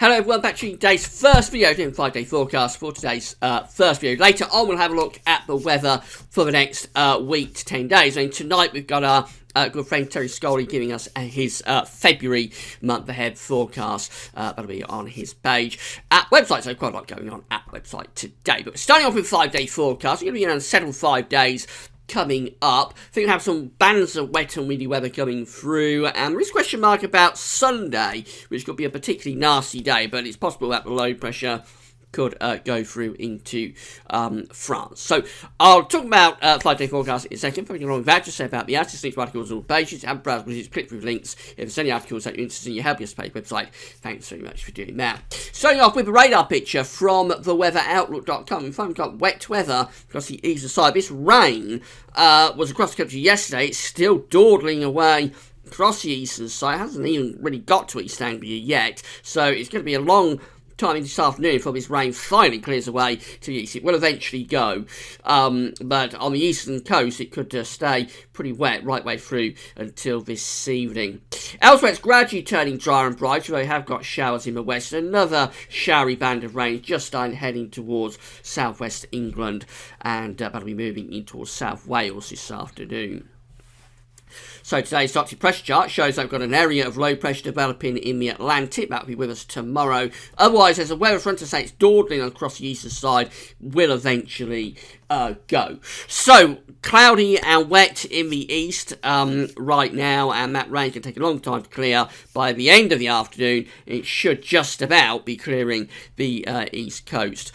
Hello everyone, back to today's first video, doing 5-day forecast for today's first video. Later on we'll have a look at the weather for the next week to 10 days. And tonight we've got our good friend Terry Scully giving us his February month ahead forecast. That'll be on his page at website, so quite a lot going on at website today. But starting off with 5-day forecast, we're going to be an unsettled 5 days coming up. I think we'll have some bands of wet and windy weather coming through, and there is a question mark about Sunday, which could be a particularly nasty day, but it's possible that the low pressure could go through into France. So I'll talk about 5-day forecast in a second. Following along with that, just say about the artist links, articles, and all pages. Have browse with click through links. If there's any articles that you're interested in, you help us page website. Thanks very much for doing that. Starting off with a radar picture from theweatheroutlook.com. We find we've got wet weather across the eastern side. This rain was across the country yesterday. It's still dawdling away across the eastern side. It hasn't even really got to East Anglia yet. So it's going to be a long time this afternoon before this rain finally clears away to the east. It will eventually go, but on the eastern coast it could stay pretty wet right way through until this evening. Elsewhere, it's gradually turning drier and brighter. We have got showers in the west. Another showery band of rain just starting heading towards southwest England, and that'll be moving in towards South Wales this afternoon. So today's Arctic pressure chart shows I've got an area of low pressure developing in the Atlantic. That'll be with us tomorrow. Otherwise, there's a weather front to say it's dawdling across the eastern side, will eventually go. So cloudy and wet in the east right now, and that rain can take a long time to clear. By the end of the afternoon, it should just about be clearing the east coast.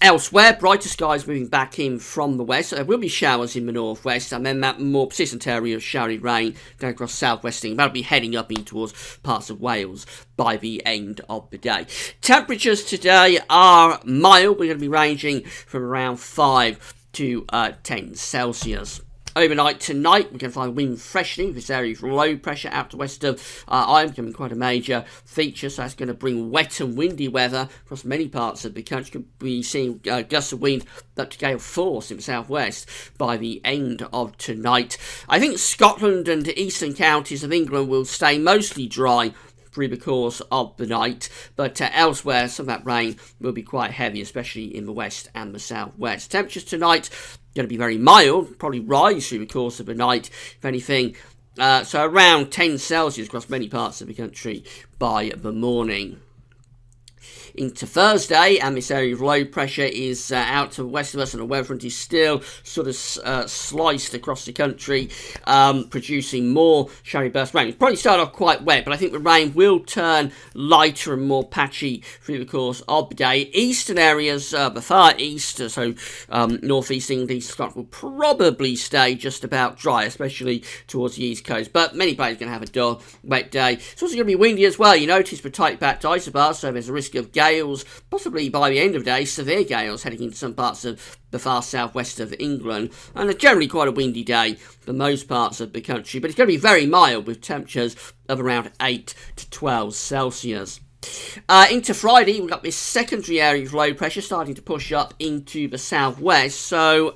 Elsewhere, brighter skies moving back in from the west. So there will be showers in the northwest, and then that more persistent area of showery rain down across southwest England. That'll be heading up in towards parts of Wales by the end of the day. Temperatures today are mild. We're going to be ranging from around 5 to 10 Celsius. Overnight tonight, we're going to find wind freshening. This area of low pressure out to west of Ireland becoming quite a major feature, so that's going to bring wet and windy weather across many parts of the country. Could be seeing gusts of wind up to gale force in the southwest by the end of tonight. I think Scotland and eastern counties of England will stay mostly dry through the course of the night, but elsewhere some of that rain will be quite heavy, especially in the west and the southwest. Temperatures tonight going to be very mild, probably rise through the course of the night, if anything, so around 10 Celsius across many parts of the country by the morning. Into Thursday, and this area of low pressure is out to the west of us, and the weather front is still sort of sliced across the country, producing more showery burst rain. It's probably started off quite wet, but I think the rain will turn lighter and more patchy through the course of the day. Eastern areas, the far east, so northeast England, east Scotland, will probably stay just about dry, especially towards the east coast, but many places are going to have a dull, wet day. It's also going to be windy as well. You notice the tight backed isobars, so there's a risk of gales, possibly by the end of the day, severe gales heading into some parts of the far southwest of England, and generally quite a windy day for most parts of the country, but it's going to be very mild with temperatures of around 8 to 12 Celsius. Into Friday, we've got this secondary area of low pressure starting to push up into the southwest, so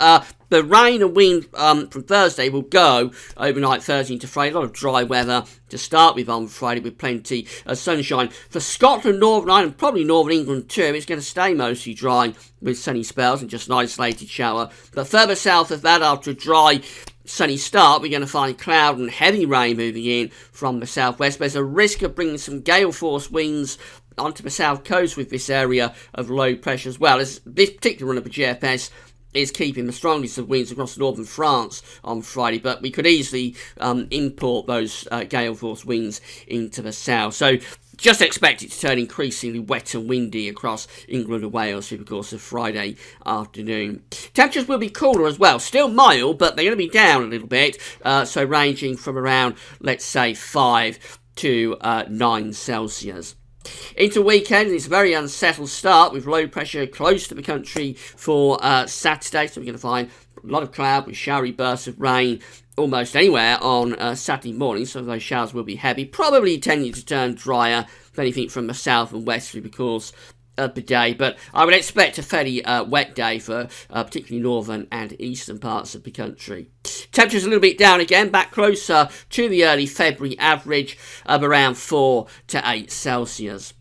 the rain and wind from Thursday will go overnight Thursday into Friday. A lot of dry weather to start with on Friday with plenty of sunshine. For Scotland, Northern Ireland, probably Northern England too, it's going to stay mostly dry with sunny spells and just an isolated shower. But further south of that, after a dry sunny start, we're going to find cloud and heavy rain moving in from the southwest. There's a risk of bringing some gale force winds onto the south coast with this area of low pressure as well, as this particular run of the GFS is keeping the strongest of winds across northern France on Friday, but we could easily import those gale force winds into the south. So just expect it to turn increasingly wet and windy across England and Wales through the course of Friday afternoon. Temperatures will be cooler as well, still mild, but they're going to be down a little bit, so ranging from around, let's say, 5 to 9 Celsius. Into weekend, it's a very unsettled start with low pressure close to the country for Saturday, so we're going to find a lot of cloud with showery bursts of rain almost anywhere on Saturday morning. Some of those showers will be heavy, probably tending to turn drier, if anything, from the south and west through the course of the day, but I would expect a fairly wet day for particularly northern and eastern parts of the country. Temperatures a little bit down again, back closer to the early February average of around 4 to 8 Celsius.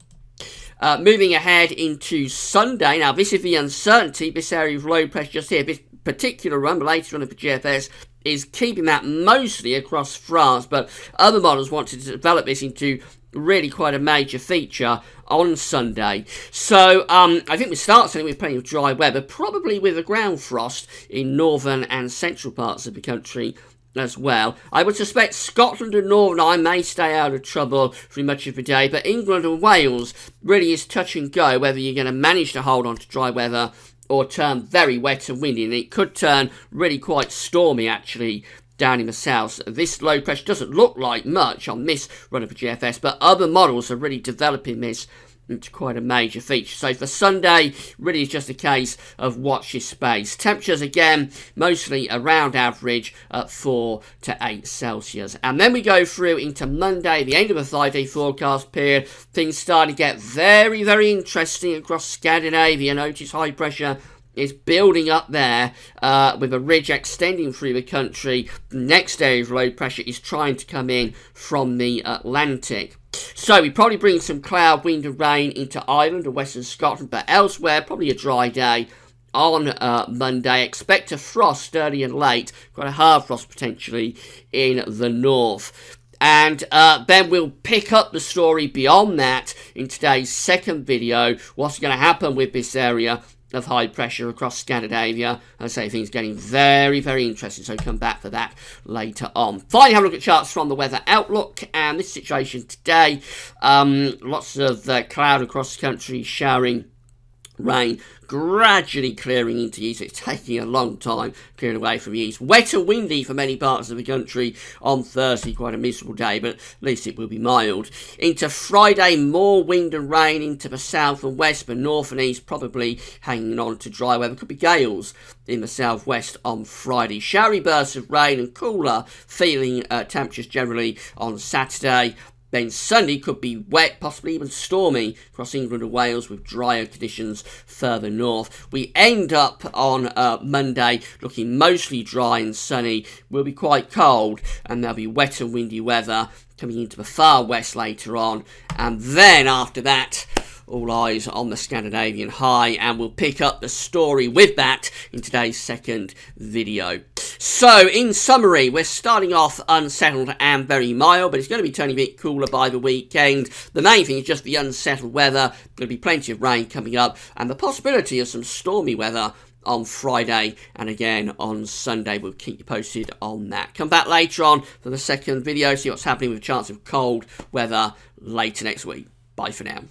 Moving ahead into Sunday. Now, this is the uncertainty. This area of low pressure just here. This particular run, the latest run of the GFS, is keeping that mostly across France, but other models wanted to develop this into really quite a major feature on Sunday. So I think we start Sunday with plenty of dry weather, probably with a ground frost in northern and central parts of the country as well. I would suspect Scotland and Northern Ireland may stay out of trouble through much of the day, but England and Wales really is touch and go whether you're going to manage to hold on to dry weather or turn very wet and windy, and it could turn really quite stormy actually down in the south. This low pressure doesn't look like much on this run of the GFS, but other models are really developing this into quite a major feature. So for Sunday, really is just a case of watch your space. Temperatures again, mostly around average at 4 to 8 Celsius. And then we go through into Monday, the end of the 5-day forecast period. Things start to get very, very interesting across Scandinavia. Notice high pressure is building up there with a ridge extending through the country. The next area of low pressure is trying to come in from the Atlantic. So we probably bring some cloud, wind and rain into Ireland and western Scotland, but elsewhere probably a dry day on Monday. Expect a frost early and late, quite a hard frost potentially in the north. And then we'll pick up the story beyond that in today's second video. What's going to happen with this area of high pressure across Scandinavia. I say things getting very, very interesting, so come back for that later on. Finally, have a look at charts from the Weather Outlook, and this situation today, lots of cloud across the country, showering rain gradually clearing into the east. It's taking a long time clearing away from the east. Wet and windy for many parts of the country on Thursday. Quite a miserable day, but at least it will be mild. Into Friday, more wind and rain into the south and west, but north and east probably hanging on to dry weather. Could be gales in the southwest on Friday. Showery bursts of rain and cooler feeling temperatures generally on Saturday. Then Sunday could be wet, possibly even stormy across England and Wales with drier conditions further north. We end up on Monday looking mostly dry and sunny. Will be quite cold, and there'll be wet and windy weather coming into the far west later on. And then after that, all eyes on the Scandinavian high, and we'll pick up the story with that in today's second video. So, in summary, we're starting off unsettled and very mild, but it's going to be turning a bit cooler by the weekend. The main thing is just the unsettled weather. There'll be plenty of rain coming up, and the possibility of some stormy weather on Friday and again on Sunday. We'll keep you posted on that. Come back later on for the second video, see what's happening with a chance of cold weather later next week. Bye for now.